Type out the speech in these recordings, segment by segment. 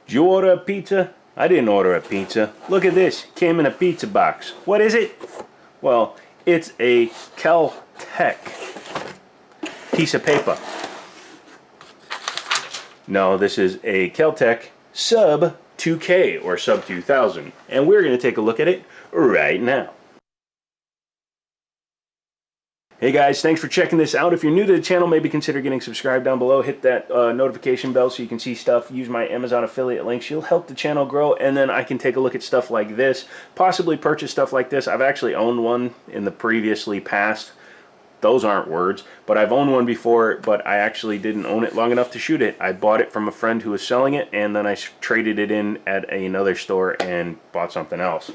Did you order a pizza? I didn't order a pizza. Look at this. Came in a pizza box. What is it? Well, it's a Keltec piece of paper. No, this is a Keltec Sub 2K or Sub 2000. And we're going to take a look at it right now. Hey guys, thanks for checking this out. If you're new to the channel, maybe consider getting subscribed down below. Hit that notification bell so you can see stuff. Use my Amazon affiliate links. You'll help the channel grow, and then I can take a look at stuff like this. Possibly purchase stuff like this. I've actually owned one in the previously past. Those aren't words, but I've owned one before, but I actually didn't own it long enough to shoot it. I bought it from a friend who was selling it, and then I traded it in at another store and bought something else.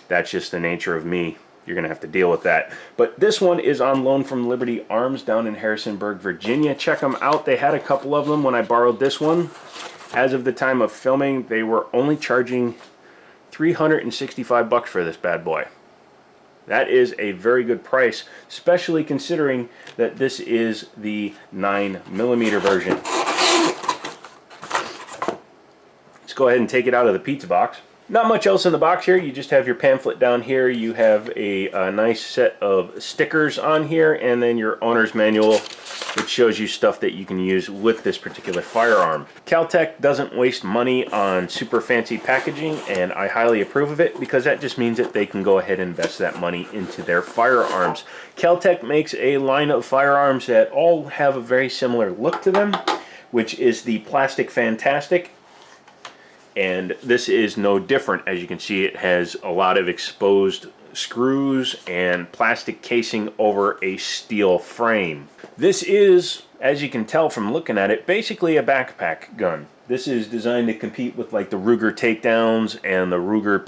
That's just the nature of me. You're going to have to deal with that. But this one is on loan from Liberty Arms down in Harrisonburg, Virginia. Check them out. They had a couple of them when I borrowed this one. As of the time of filming, they were only charging $365 for this bad boy. That is a very good price, especially considering that this is the 9mm version. Let's go ahead and take it out of the pizza box. Not much else in the box here. You just have your pamphlet down here. You have a nice set of stickers on here, and then your owner's manual, which shows you stuff that you can use with this particular firearm. Keltec doesn't waste money on super fancy packaging, and I highly approve of it because that just means that they can go ahead and invest that money into their firearms. Keltec makes a line of firearms that all have a very similar look to them, which is the Plastic Fantastic. And this is no different. As you can see, it has a lot of exposed screws and plastic casing over a steel frame. This is, as you can tell from looking at it, basically a backpack gun. This is designed to compete with like the Ruger Takedowns and the Ruger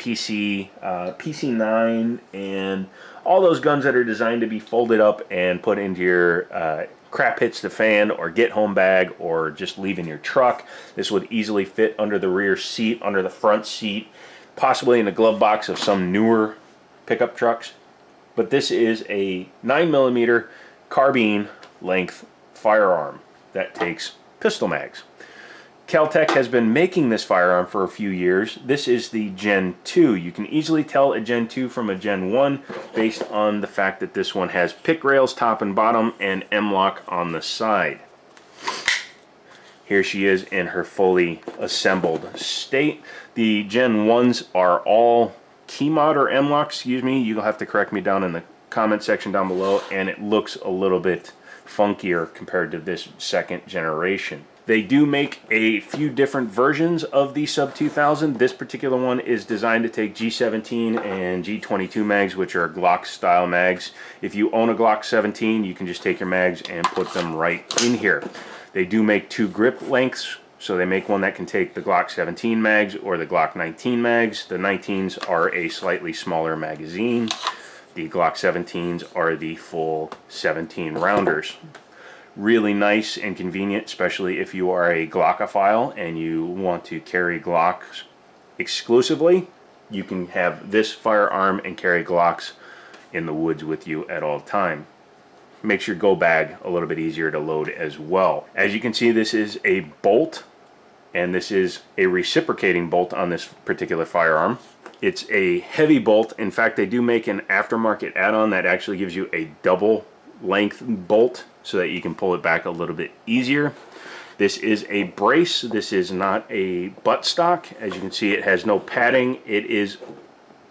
PC9 and all those guns that are designed to be folded up and put into your crap hits the fan or get home bag or just leave in your truck. This would easily fit under the rear seat, under the front seat, possibly in the glove box of some newer pickup trucks. But this is a 9mm carbine length firearm that takes pistol mags. Keltec has been making this firearm for a few years. This is the Gen 2. You can easily tell a Gen 2 from a Gen 1 based on the fact that this one has pick rails top and bottom and M-lock on the side. Here she is in her fully assembled state. The Gen 1s are all key mod or M-lock, excuse me. You'll have to correct me down in the comment section down below, and it looks a little bit funkier compared to this second generation. They do make a few different versions of the Sub 2000. This particular one is designed to take G17 and G22 mags, which are Glock style mags. If you own a Glock 17, you can just take your mags and put them right in here. They do make two grip lengths, so they make one that can take the Glock 17 mags or the Glock 19 mags. The 19s are a slightly smaller magazine. The Glock 17s are the full 17 rounders. Really nice and convenient, especially if you are a Glockophile and you want to carry Glocks exclusively. You can have this firearm and carry Glocks in the woods with you at all time. Makes your go bag a little bit easier to load as well. As you can see, this is a bolt, and this is a reciprocating bolt on this particular firearm. It's a heavy bolt. In fact, they do make an aftermarket add-on that actually gives you a double length bolt so that you can pull it back a little bit easier. This is a brace. This is not a butt stock. As you can see, it has no padding. It is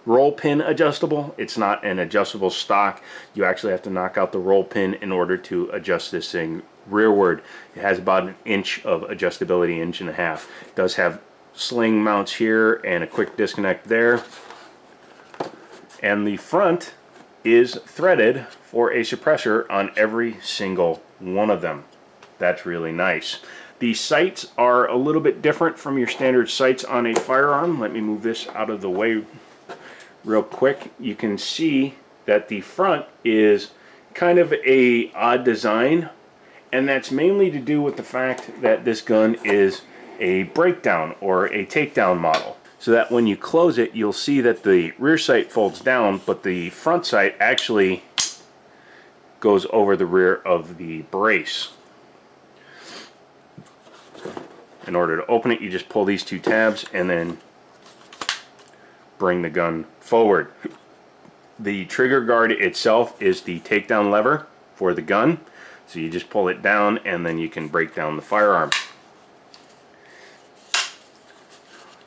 roll pin adjustable. It's not an adjustable stock. You actually have to knock out the roll pin in order to adjust this thing rearward. It has about an inch of adjustability, inch and a half. It does have sling mounts here and a quick disconnect there. And the front is threaded for a suppressor on every single one of them. That's really nice. The sights are a little bit different from your standard sights on a firearm. Let me move this out of the way real quick. You can see that the front is kind of a odd design, and that's mainly to do with the fact that this gun is a breakdown or a takedown model. So that when you close it, you'll see that the rear sight folds down, but the front sight actually goes over the rear of the brace. In order to open it, you just pull these two tabs and then bring the gun forward. The trigger guard itself is the takedown lever for the gun. So you just pull it down and then you can break down the firearm.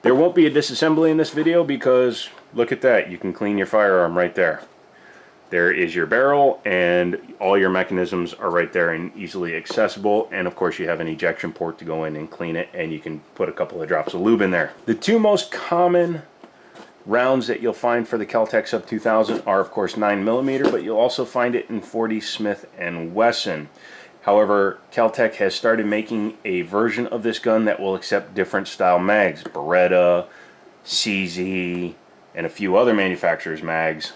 There won't be a disassembly in this video because look at that, you can clean your firearm right there. There is your barrel and all your mechanisms are right there and easily accessible, and of course you have an ejection port to go in and clean it, and you can put a couple of drops of lube in there. The two most common rounds that you'll find for the Keltec Sub 2000 are of course 9mm, but you'll also find it in 40 Smith & Wesson. However, Keltec has started making a version of this gun that will accept different style mags. Beretta, CZ, and a few other manufacturers' mags,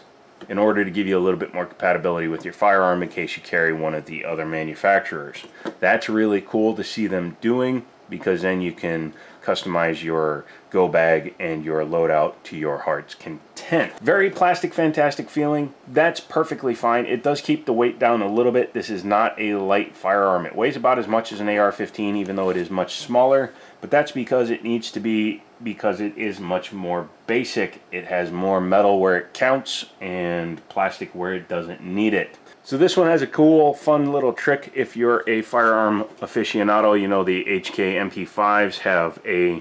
in order to give you a little bit more compatibility with your firearm in case you carry one of the other manufacturers. That's really cool to see them doing, because then you can customize your go bag and your loadout to your heart's content. Very plastic fantastic feeling. That's perfectly fine. It does keep the weight down a little bit. This is not a light firearm. It weighs about as much as an AR-15, even though it is much smaller, but that's because it needs to be, because it is much more basic. It has more metal where it counts and plastic where it doesn't need it. So this one has a cool, fun little trick. If you're a firearm aficionado, you know the HK MP5s have a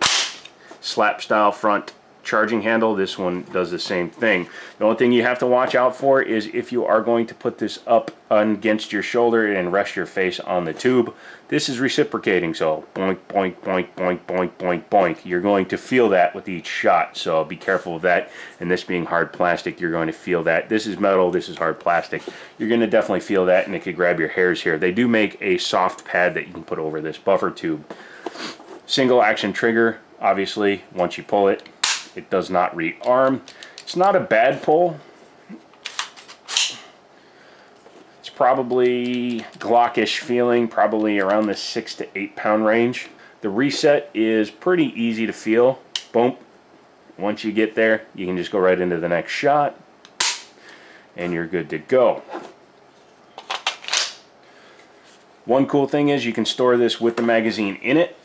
slap style front charging handle. This one does the same thing. The only thing you have to watch out for is if you are going to put this up against your shoulder and rest your face on the tube, this is reciprocating, so boink, boink, boink, boink, boink, boink, boink. You're going to feel that with each shot, so be careful of that. And this being hard plastic, you're going to feel that. This is metal, this is hard plastic. You're going to definitely feel that, and it could grab your hairs here. They do make a soft pad that you can put over this buffer tube. Single action trigger, obviously, once you pull it, it does not rearm. It's not a bad pull. It's probably Glockish feeling, probably around the 6 to 8 pound range. The reset is pretty easy to feel. Boom. Once you get there, you can just go right into the next shot and you're good to go. One cool thing is you can store this with the magazine in it.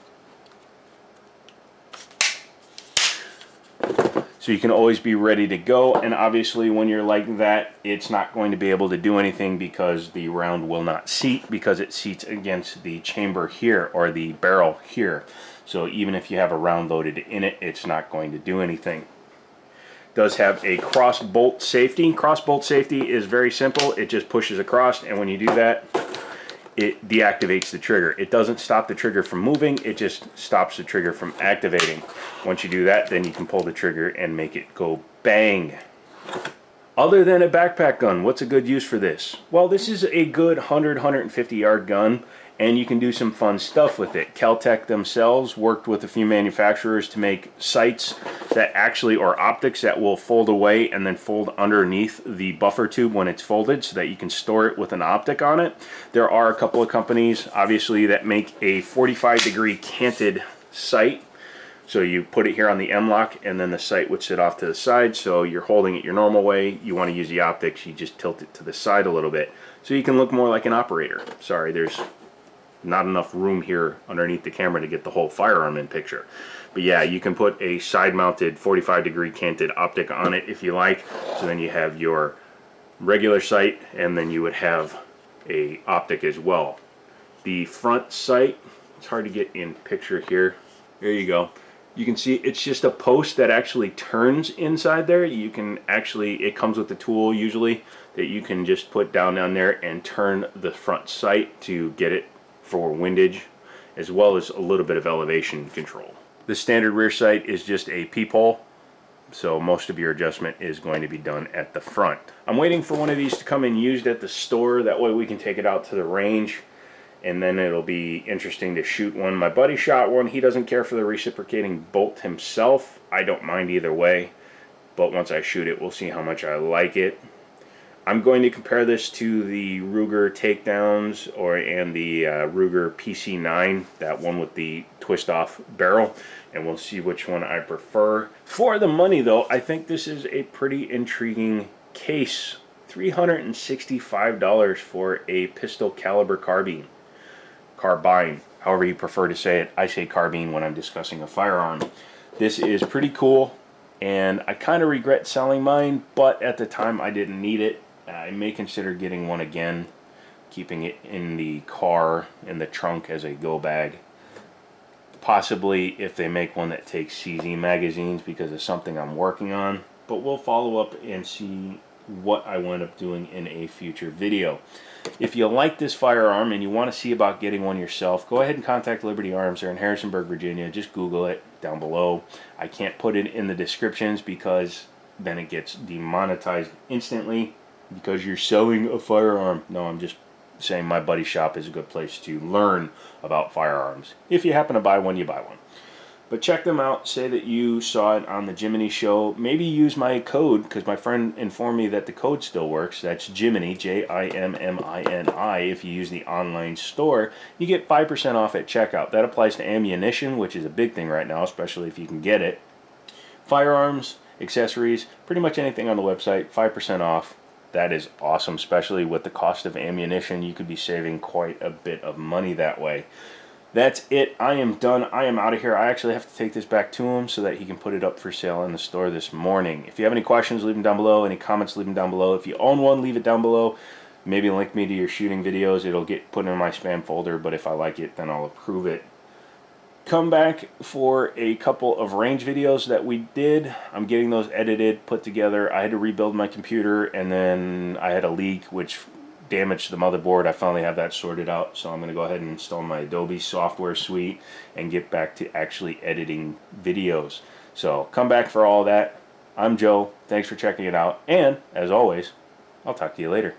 So you can always be ready to go, and obviously when you're like that, it's not going to be able to do anything because the round will not seat, because it seats against the chamber here, or the barrel here. So even if you have a round loaded in it, it's not going to do anything. It does have a cross bolt safety. Cross bolt safety is very simple. It just pushes across, and when you do that, it deactivates the trigger. It doesn't stop the trigger from moving, it just stops the trigger from activating. Once you do that, then you can pull the trigger and make it go bang. Other than a backpack gun, what's a good use for this? Well, this is a good 100-150 yard gun, and you can do some fun stuff with it. Keltec themselves worked with a few manufacturers to make sights that actually, or optics that will fold away and then fold underneath the buffer tube when it's folded, so that you can store it with an optic on it. There are a couple of companies, obviously, that make a 45-degree canted sight. So you put it here on the M-lock, and then the sight would sit off to the side, so you're holding it your normal way. You want to use the optics, you just tilt it to the side a little bit, so you can look more like an operator. Sorry, there's not enough room here underneath the camera to get the whole firearm in picture. But yeah, you can put a side-mounted 45-degree canted optic on it if you like. So then you have your regular sight, and then you would have a optic as well. The front sight, it's hard to get in picture here. There you go. You can see it's just a post that actually turns inside there. You can actually, it comes with the tool usually that you can just put down there and turn the front sight to get it for windage, as well as a little bit of elevation control. The standard rear sight is just a peephole, so most of your adjustment is going to be done at the front. I'm waiting for one of these to come in used at the store, that way we can take it out to the range, and then it'll be interesting to shoot one. My buddy shot one. He doesn't care for the reciprocating bolt himself. I don't mind either way, but once I shoot it, we'll see how much I like it. I'm going to compare this to the Ruger takedowns and the Ruger PC9, that one with the twist-off barrel, and we'll see which one I prefer. For the money, though, I think this is a pretty intriguing case. $365 for a pistol caliber carbine. however you prefer to say it. I say carbine when I'm discussing a firearm. This is pretty cool, and I kind of regret selling mine, but at the time I didn't need it. I may consider getting one again, keeping it in the car, in the trunk as a go bag. Possibly if they make one that takes CZ magazines, because it's something I'm working on. But we'll follow up and see what I wind up doing in a future video. If you like this firearm and you want to see about getting one yourself, go ahead and contact Liberty Arms. They're in Harrisonburg, Virginia. Just Google it down below. I can't put it in the descriptions because then it gets demonetized instantly because you're selling a firearm. No, I'm just saying my buddy's shop is a good place to learn about firearms. If you happen to buy one, you buy one. But check them out. Say that you saw it on the Jiminy show. Maybe use my code, because my friend informed me that the code still works. That's Jiminy, Jimmini. If you use the online store, you get 5% off at checkout. That applies to ammunition, which is a big thing right now, especially if you can get it. Firearms, accessories, pretty much anything on the website, 5% off. That is awesome, especially with the cost of ammunition. You could be saving quite a bit of money that way. That's it. I am done. I am out of here. I actually have to take this back to him so that he can put it up for sale in the store this morning. If you have any questions, leave them down below. Any comments, leave them down below. If you own one, leave it down below. Maybe link me to your shooting videos. It'll get put in my spam folder, but if I like it, then I'll approve it. Come back for a couple of range videos that we did. I'm getting those edited, put together. I had to rebuild my computer, and then I had a leak, which damaged the motherboard. I finally have that sorted out, so I'm going to go ahead and install my Adobe software suite and get back to actually editing videos. So come back for all that. I'm Joe. Thanks for checking it out, and as always, I'll talk to you later.